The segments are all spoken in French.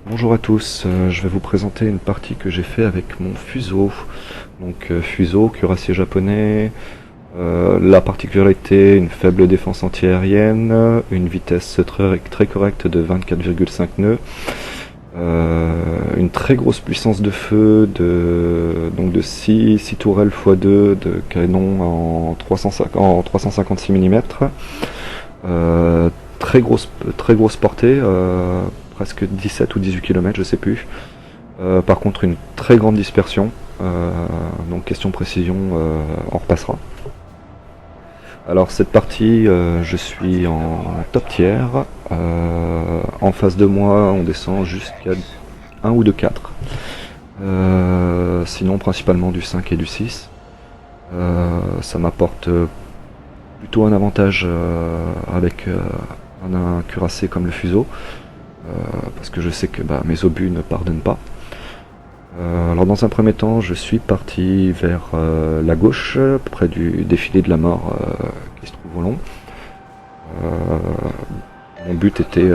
Bonjour à tous, je vais vous présenter une partie que j'ai fait avec mon Fuso. Donc Fuso, cuirassier japonais, la particularité, une faible défense antiaérienne, une vitesse très correcte de 24,5 nœuds, une très grosse puissance de feu donc de 6 tourelles x2 de canon en 356 mm, très grosse portée, presque 17 ou 18 km, je sais plus. Par contre, une très grande dispersion. Donc, question précision, on repassera. Alors, cette partie, je suis en top tiers. En face de moi, on descend jusqu'à 1 ou 2 4. Sinon, principalement du 5 et du 6. Ça m'apporte plutôt un avantage avec un cuirassé comme le Fuso. Parce que je sais que mes obus ne pardonnent pas. Alors dans un premier temps, je suis parti vers la gauche, près du défilé de la mort qui se trouve au long. Mon but était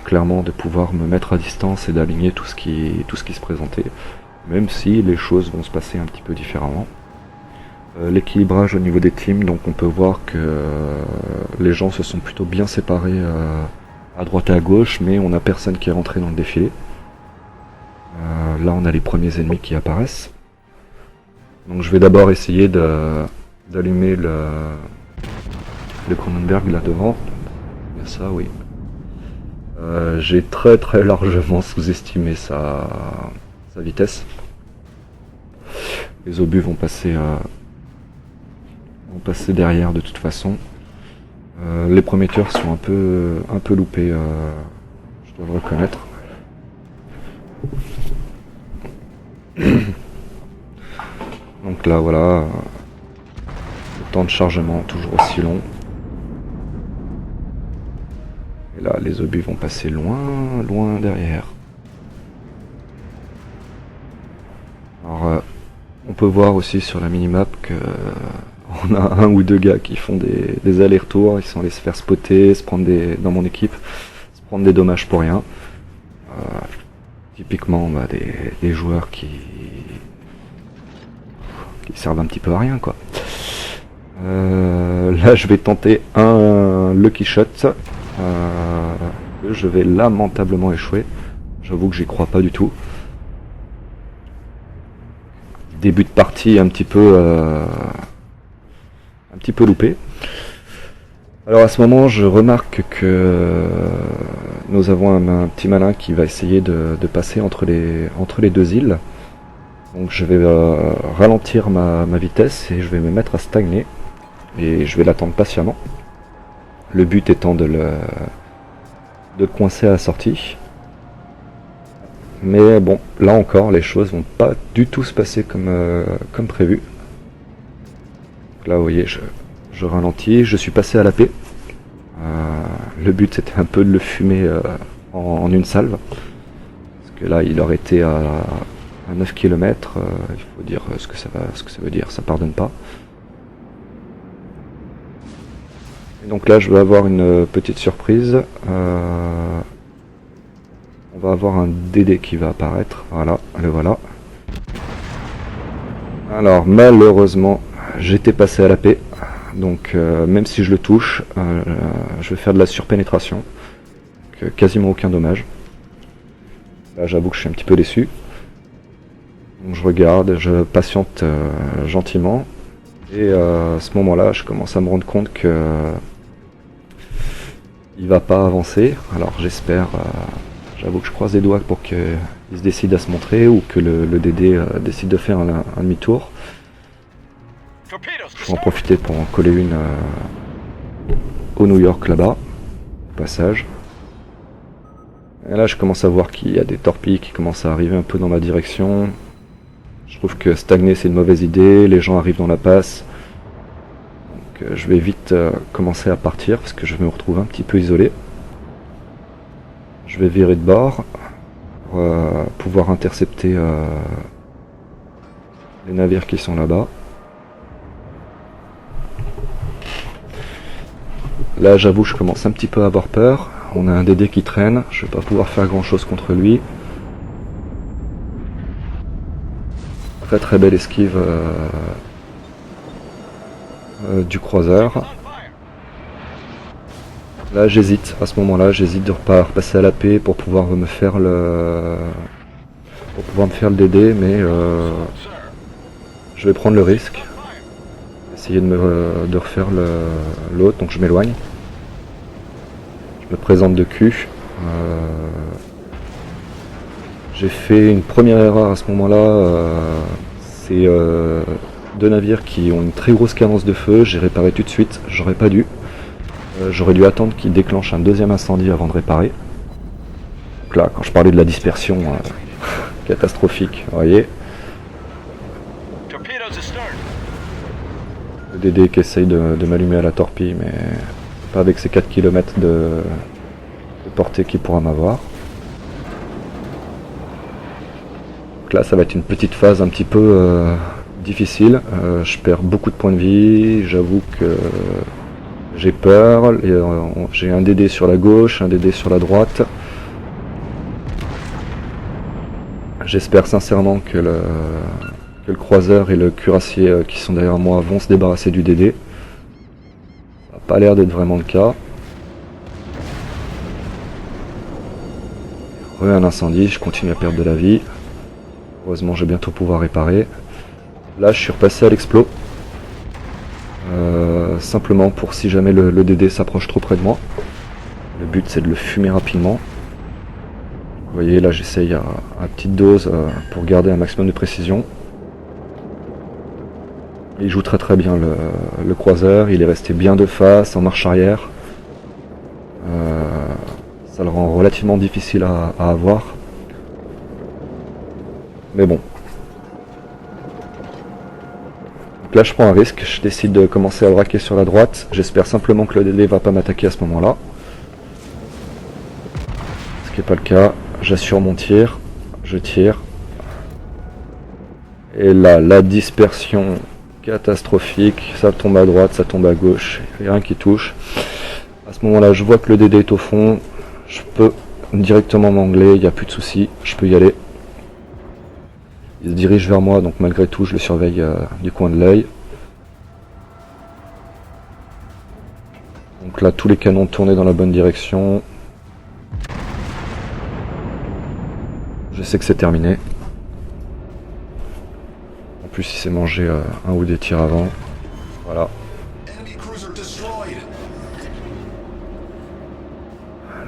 clairement de pouvoir me mettre à distance et d'aligner tout ce qui se présentait, même si les choses vont se passer un petit peu différemment. L'équilibrage au niveau des teams, donc on peut voir que les gens se sont plutôt bien séparés à droite et à gauche, mais on n'a personne qui est rentré dans le défilé. Là on a les premiers ennemis qui apparaissent. Donc je vais d'abord essayer d'allumer le Kronenberg là devant. Bien ça, oui. J'ai très largement sous-estimé sa vitesse. Les obus vont passer derrière de toute façon. Les premiers tirs sont un peu loupés, je dois le reconnaître. Donc là voilà, le temps de chargement toujours aussi long. Et là les obus vont passer loin derrière. Alors on peut voir aussi sur la minimap que on a un ou deux gars qui font des allers-retours, ils sont allés se faire spotter, dans mon équipe, se prendre des dommages pour rien. Typiquement des joueurs qui servent un petit peu à rien quoi. Là je vais tenter un Lucky Shot. Je vais lamentablement échouer. J'avoue que j'y crois pas du tout. Début de partie un petit peu loupé. Alors à ce moment, je remarque que nous avons un petit malin qui va essayer de passer entre les deux îles. Donc je vais ralentir ma vitesse et je vais me mettre à stagner. Et je vais l'attendre patiemment. Le but étant de le coincer à la sortie. Mais bon, là encore, les choses vont pas du tout se passer comme prévu. Donc là, vous voyez, je ralentis, je suis passé à la paix. Le but c'était un peu de le fumer en une salve. Parce que là, il aurait été à 9 km. Il faut dire ce que ça veut dire, ça pardonne pas. Et donc là, je vais avoir une petite surprise. On va avoir un DD qui va apparaître. Voilà, le voilà. Alors malheureusement, j'étais passé à la paix. Donc même si je le touche, je vais faire de la surpénétration. Donc, quasiment aucun dommage. Là j'avoue que je suis un petit peu déçu. Donc je regarde, je patiente gentiment. Et à ce moment-là, je commence à me rendre compte que il va pas avancer. Alors j'espère, j'avoue que je croise les doigts pour qu'il se décide à se montrer ou que le DD décide de faire un demi-tour. Je vais en profiter pour en coller une au New York là-bas, au passage. Et là je commence à voir qu'il y a des torpilles qui commencent à arriver un peu dans ma direction. Je trouve que stagner c'est une mauvaise idée, les gens arrivent dans la passe. Donc je vais vite commencer à partir parce que je me retrouve un petit peu isolé. Je vais virer de bord pour pouvoir intercepter les navires qui sont là-bas. Là j'avoue je commence un petit peu à avoir peur. On a un DD qui traîne, je vais pas pouvoir faire grand chose contre lui. Très belle esquive du croiseur. Là j'hésite, à ce moment-là, j'hésite de repasser à la paix pour pouvoir me faire le DD, mais je vais prendre le risque. Essayer de refaire l'autre, donc je m'éloigne. Je me présente de cul. J'ai fait une première erreur à ce moment-là. C'est deux navires qui ont une très grosse cadence de feu. J'ai réparé tout de suite, j'aurais pas dû. J'aurais dû attendre qu'ils déclenchent un deuxième incendie avant de réparer. Donc là, quand je parlais de la dispersion catastrophique, vous voyez. Le DD qui essaye de m'allumer à la torpille, mais pas avec ses 4 km de portée qu'il pourra m'avoir. Donc là, ça va être une petite phase un petit peu difficile. Je perds beaucoup de points de vie, j'avoue que j'ai peur. J'ai un DD sur la gauche, un DD sur la droite. J'espère sincèrement que le croiseur et le cuirassier qui sont derrière moi vont se débarrasser du DD. Ça n'a pas l'air d'être vraiment le cas. Un incendie, je continue à perdre de la vie. Heureusement, je vais bientôt pouvoir réparer. Là, je suis repassé à l'explos. Simplement pour si jamais le DD s'approche trop près de moi. Le but, c'est de le fumer rapidement. Vous voyez, là, j'essaye à petite dose pour garder un maximum de précision. Il joue très bien le croiseur. Il est resté bien de face, en marche arrière. Ça le rend relativement difficile à avoir. Mais bon. Donc là je prends un risque, je décide de commencer à braquer sur la droite. J'espère simplement que le DD va pas m'attaquer à ce moment-là. Ce qui n'est pas le cas. J'assure mon tir. Je tire. Et là, la dispersion catastrophique. Ça tombe à droite, ça tombe à gauche. Il n'y a rien qui touche. À ce moment-là, je vois que le DD est au fond. Je peux directement m'angler, il n'y a plus de soucis, je peux y aller. Il se dirige vers moi, donc malgré tout, je le surveille du coin de l'œil. Donc là, tous les canons tournés dans la bonne direction. Je sais que c'est terminé. En plus, il s'est mangé un ou des tirs avant. Voilà.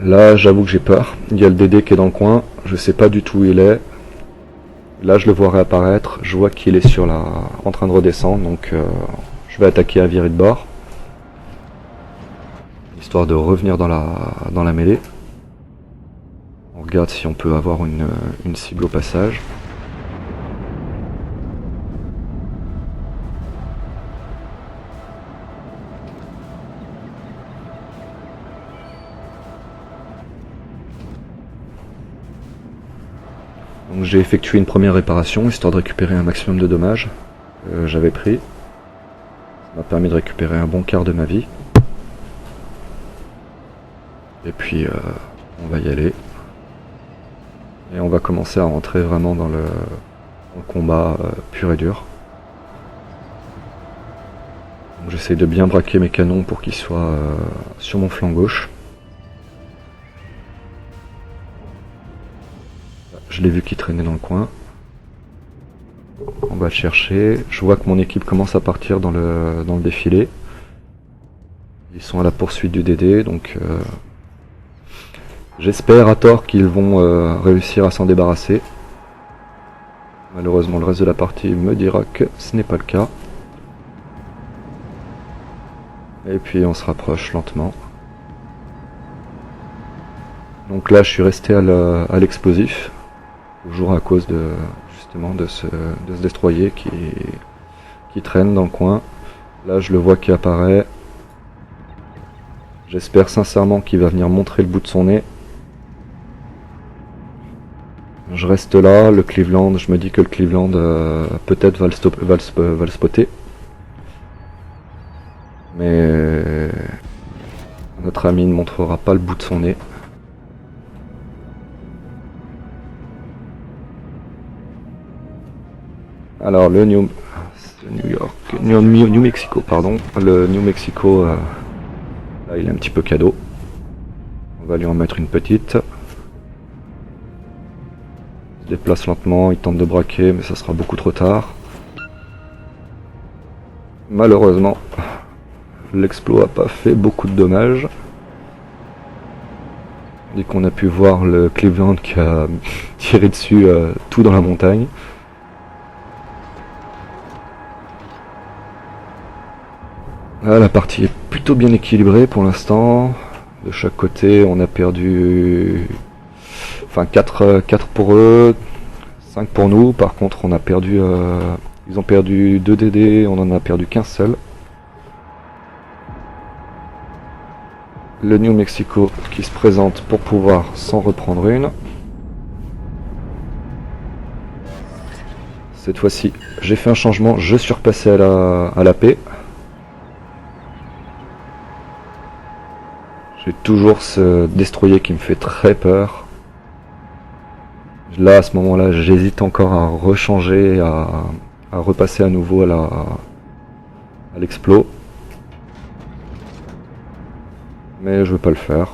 Là, j'avoue que j'ai peur. Il y a le DD qui est dans le coin. Je sais pas du tout où il est. Là, je le vois réapparaître. Je vois qu'il est en train de redescendre. Donc, je vais attaquer à virer de bord. Histoire de revenir dans la mêlée. On regarde si on peut avoir une cible au passage. Donc j'ai effectué une première réparation, histoire de récupérer un maximum de dommages que j'avais pris. Ça m'a permis de récupérer un bon quart de ma vie. Et puis on va y aller. Et on va commencer à rentrer vraiment dans le combat pur et dur. J'essaie de bien braquer mes canons pour qu'ils soient sur mon flanc gauche. Je l'ai vu qui traînait dans le coin. On va le chercher. Je vois que mon équipe commence à partir dans le défilé. Ils sont à la poursuite du DD, donc j'espère à tort qu'ils vont réussir à s'en débarrasser. Malheureusement, le reste de la partie me dira que ce n'est pas le cas. Et puis on se rapproche lentement. Donc là, je suis resté à l'explosif. Toujours à cause justement de ce destroyer qui traîne dans le coin. Là je le vois qui apparaît. J'espère sincèrement qu'il va venir montrer le bout de son nez. Je reste là, le Cleveland, je me dis que le Cleveland peut-être va le spotter. Mais notre ami ne montrera pas le bout de son nez. Alors le New Mexico, pardon. Le New Mexico, là il est un petit peu cadeau. On va lui en mettre une petite. Il se déplace lentement, il tente de braquer, mais ça sera beaucoup trop tard. Malheureusement, l'explo a pas fait beaucoup de dommages. Dès qu'on a pu voir le Cleveland qui a tiré dessus tout dans la montagne. Là, la partie est plutôt bien équilibrée pour l'instant. De chaque côté, on a perdu... Enfin, 4 pour eux, 5 pour nous. Par contre, on a perdu... Ils ont perdu 2 DD, on en a perdu qu'un seul. Le New Mexico qui se présente pour pouvoir s'en reprendre une. Cette fois-ci, j'ai fait un changement, je suis repassé à la paix. J'ai toujours ce destroyer qui me fait très peur. Là, à ce moment-là, j'hésite encore à rechanger, à repasser à nouveau à l'explo. Mais je veux pas le faire.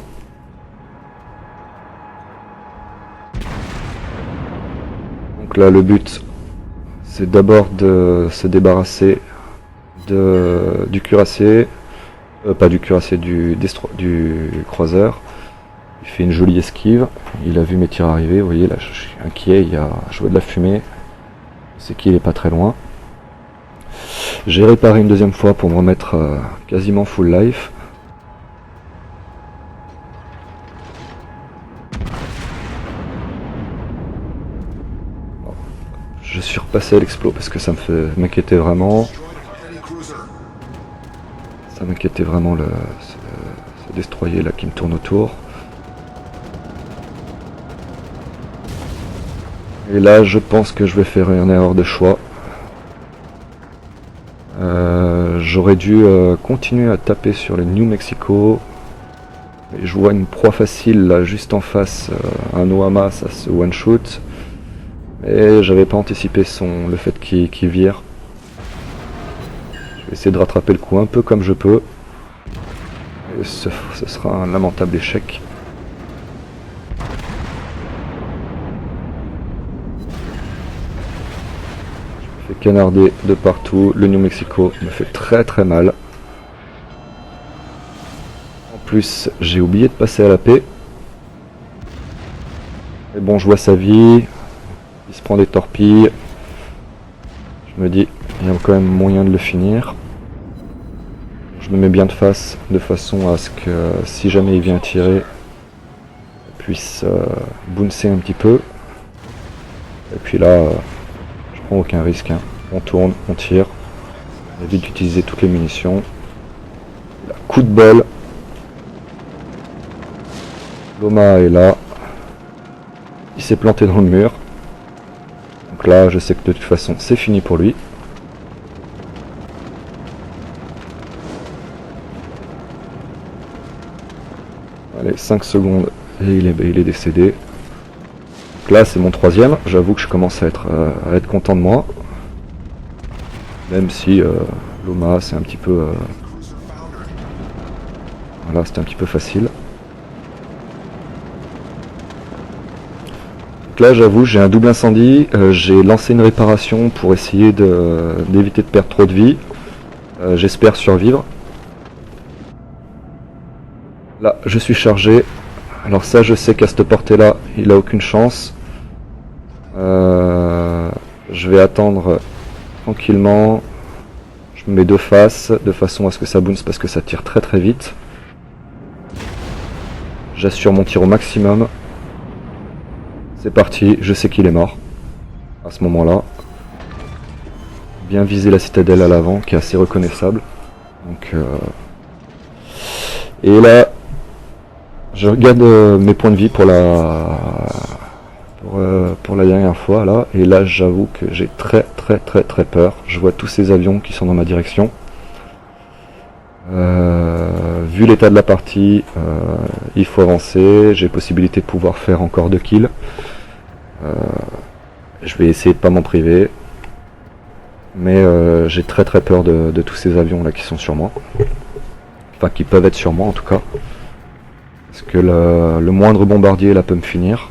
Donc là, le but, c'est d'abord de se débarrasser du cuirassé. Pas du cuirassé, du croiseur. Il fait une jolie esquive. Il a vu mes tirs arriver. Vous voyez, là, je suis inquiet. Je vois de la fumée. C'est qu'il est pas très loin. J'ai réparé une deuxième fois pour me remettre quasiment full life. Je suis repassé à l'explo parce que ça m'inquiétait vraiment. Ça m'inquiétait vraiment ce destroyer là qui me tourne autour. Et là, je pense que je vais faire une erreur de choix. J'aurais dû continuer à taper sur le New Mexico. Et je vois une proie facile là juste en face, un Ohama, ça se one shoot. Et j'avais pas anticipé le fait qu'il vire. Je vais essayer de rattraper le coup un peu comme je peux. Et ce sera un lamentable échec. Je me fais canarder de partout. Le New Mexico me fait très très mal. En plus, j'ai oublié de passer à la paix. Mais bon, je vois sa vie. Il se prend des torpilles. Je me dis, il y a quand même moyen de le finir. Je me mets bien de face, de façon à ce que si jamais il vient tirer, il puisse bouncer un petit peu. Et puis là, je prends aucun risque. Hein. On tourne, on tire. On évite d'utiliser toutes les munitions. Là, coup de bol. Loma est là. Il s'est planté dans le mur. Donc là, je sais que de toute façon, c'est fini pour lui. Allez, 5 secondes et il est décédé. Donc là, c'est mon troisième. J'avoue que je commence à être content de moi. Même si Loma, c'est un petit peu... Voilà, c'était un petit peu facile. Là, j'avoue, j'ai un double incendie. J'ai lancé une réparation pour essayer d'éviter de perdre trop de vie. J'espère survivre. Là, je suis chargé. Alors ça, je sais qu'à cette portée-là, il a aucune chance. Je vais attendre tranquillement. Je me mets de face, de façon à ce que ça bounce parce que ça tire très très vite. J'assure mon tir au maximum. C'est parti, je sais qu'il est mort. À ce moment-là. Bien viser la citadelle à l'avant, qui est assez reconnaissable. Donc, et là, je regarde mes points de vie pour la dernière fois là, et là j'avoue que j'ai très très peur. Je vois tous ces avions qui sont dans ma direction. Vu l'état de la partie, il faut avancer. J'ai possibilité de pouvoir faire encore 2 kills. Je vais essayer de pas m'en priver. Mais j'ai très peur de tous ces avions là qui sont sur moi. Enfin qui peuvent être sur moi en tout cas. Parce que le moindre bombardier là peut me finir.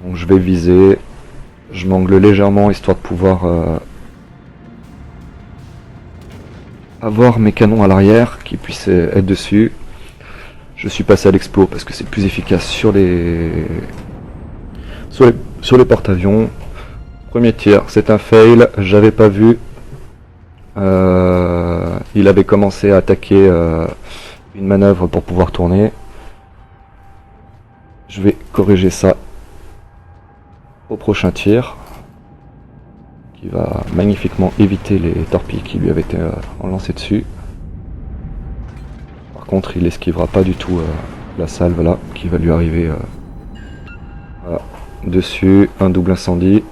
Donc je vais viser. Je m'angle légèrement histoire de pouvoir avoir mes canons à l'arrière qui puissent être dessus. Je suis passé à l'explos parce que c'est plus efficace sur les porte-avions. Premier tir, c'est un fail, j'avais pas vu. Il avait commencé à attaquer une manœuvre pour pouvoir tourner. Je vais corriger ça au prochain tir, qui va magnifiquement éviter les torpilles qui lui avaient été lancées dessus. Par contre, il esquivera pas du tout la salve là, qui va lui arriver voilà, dessus. Un double incendie.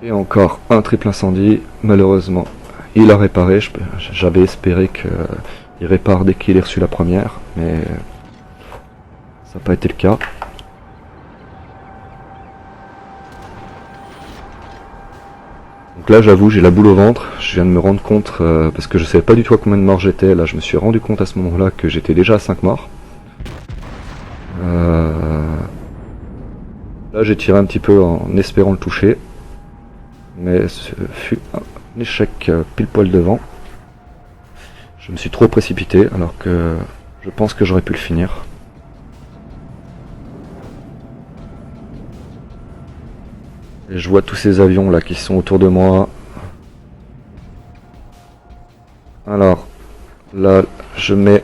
Et encore un triple incendie. Malheureusement, il a réparé. J'avais espéré qu'il répare dès qu'il ait reçu la première, mais ça n'a pas été le cas. Donc là, j'avoue, j'ai la boule au ventre. Je viens de me rendre compte, parce que je savais pas du tout à combien de morts j'étais. Là, je me suis rendu compte à ce moment-là que j'étais déjà à 5 morts. Là, j'ai tiré un petit peu en espérant le toucher. Mais ce fut un échec pile poil devant. Je me suis trop précipité alors que je pense que j'aurais pu le finir. Et je vois tous ces avions là qui sont autour de moi. Alors là je mets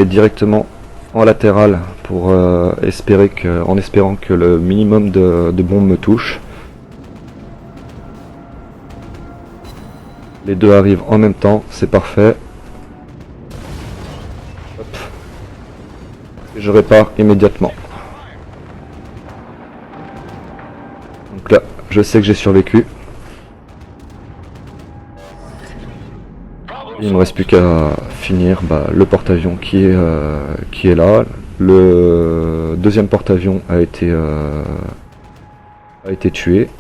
directement en latéral pour en espérant que le minimum de bombes me touche. Les deux arrivent en même temps, c'est parfait. Hop. Et je répare immédiatement. Donc là, je sais que j'ai survécu. Il me reste plus qu'à finir le porte-avions qui est là. Le deuxième porte-avions a été tué.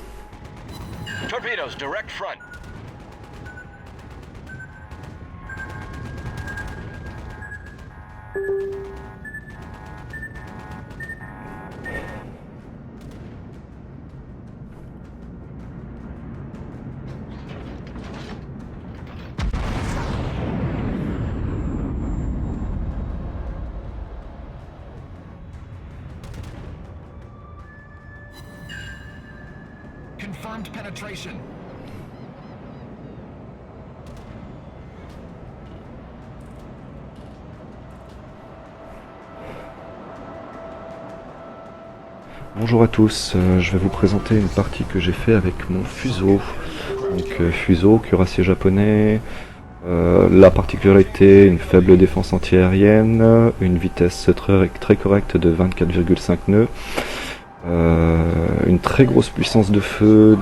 Confirmed penetration. Bonjour à tous, je vais vous présenter une partie que j'ai fait avec mon fuseau. Donc fuseau, cuirassé japonais, la particularité, une faible défense antiaérienne, une vitesse très correcte de 24,5 nœuds, une très grosse puissance de feu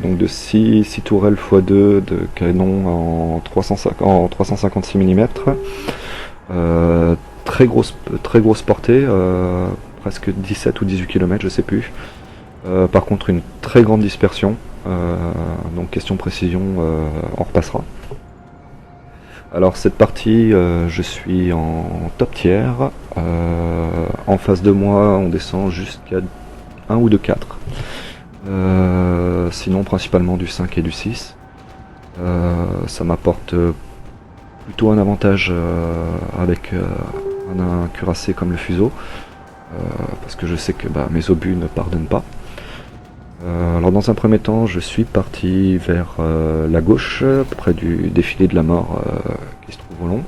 donc de 6 tourelles x2 de canon en 356 mm, très grosse portée, presque 17 ou 18 km, je sais plus. Par contre une très grande dispersion, donc question précision, on repassera. Alors cette partie, je suis en top tiers. En face de moi, on descend jusqu'à 1 ou 2 4. Sinon principalement du 5 et du 6. Ça m'apporte plutôt un avantage avec un cuirassé comme le fuseau. Parce que je sais que mes obus ne pardonnent pas. Alors dans un premier temps, je suis parti vers la gauche, près du défilé de la mort qui se trouve au long.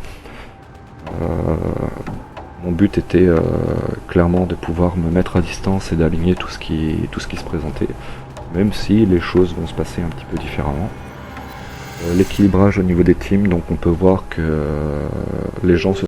Mon but était clairement de pouvoir me mettre à distance et d'aligner tout ce qui se présentait, même si les choses vont se passer un petit peu différemment. L'équilibrage au niveau des teams, donc on peut voir que les gens se